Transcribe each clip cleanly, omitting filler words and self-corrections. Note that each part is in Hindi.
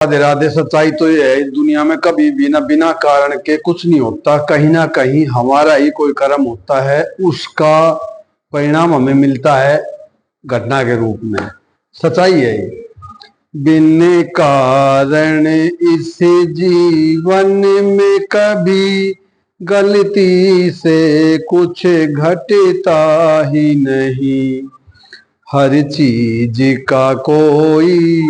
राधे राधे। सच्चाई तो ये है, इस दुनिया में कभी भी ना बिना कारण के कुछ नहीं होता। कहीं ना कहीं हमारा ही कोई कर्म होता है, उसका परिणाम हमें मिलता है घटना के रूप में। सच्चाई है ये। बिन कारण इस जीवन में कभी गलती से कुछ घटता ही नहीं। हर चीज का कोई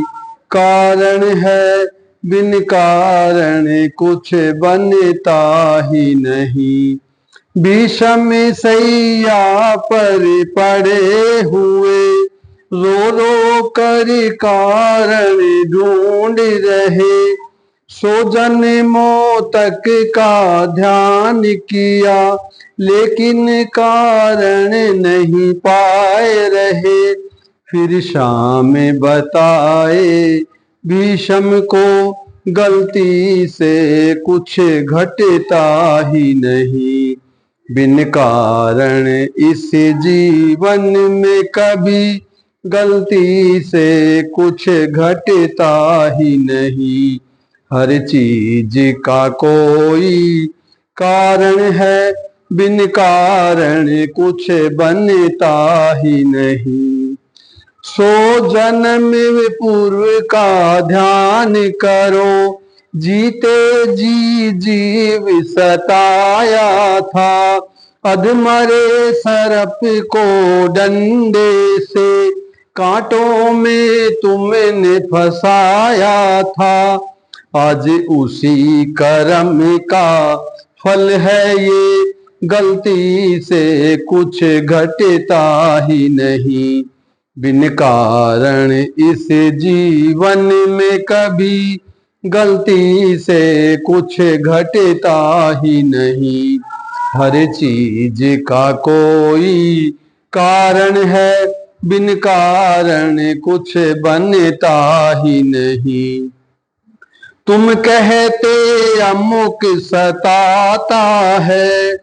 कारण है, बिन कारण कुछ बनता ही नहीं। विषम सैया पर पड़े हुए रो रो कर कारण ढूंढ रहे। सौ जन्मों तक का ध्यान किया, लेकिन कारण नहीं पाए रहे। फिर शाम बताए भीषम को गलती से कुछ घटता ही नहीं। बिन कारण इस जीवन में कभी गलती से कुछ घटता ही नहीं। हर चीज का कोई कारण है, बिन कारण कुछ बनता ही नहीं। सो जन्म पूर्व का ध्यान करो, जीते जी जीव सताया था। अधमरे सर्प को डंडे से कांटों में तुमने फंसाया था। आज उसी कर्म का फल है ये, गलती से कुछ घटता ही नहीं। बिन कारण इस जीवन में कभी गलती से कुछ घटता ही नहीं। हर चीज का कोई कारण है, बिन कारण कुछ बनता ही नहीं। तुम कहते अमुक सताता है,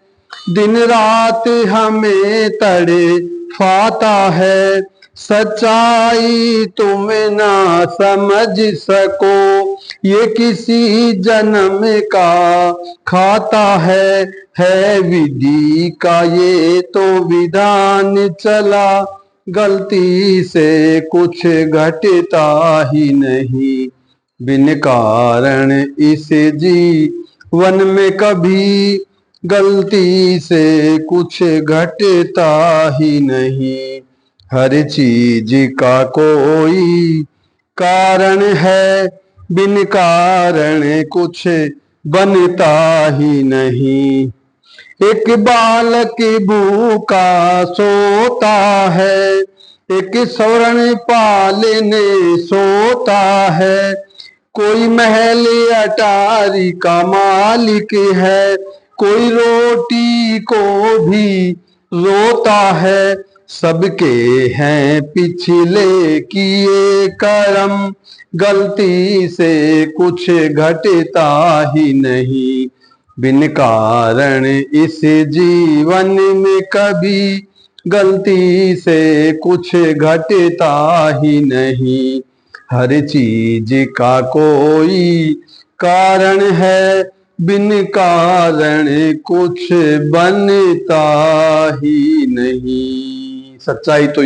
दिन रात हमें तड़े फाता है। सच्चाई तुम ना समझ सको, ये किसी जन्म का खाता है विधि का ये तो विधान चला। गलती से कुछ घटता ही नहीं। बिन कारण इस जीवन में कभी गलती से कुछ घटता ही नहीं। हर चीज का कोई कारण है, बिन कारण कुछ बनता ही नहीं। एक बालक भूखा सोता है, एक स्वर्ण पालने सोता है। कोई महल अटारी का मालिक है, कोई रोटी को भी रोता है। सबके हैं पिछले किए कर्म, गलती से कुछ घटता ही नहीं। बिन कारण इस जीवन में कभी गलती से कुछ घटता ही नहीं। हर चीज का कोई कारण है, बिन कारण कुछ बनता ही नहीं। सच्चाई तो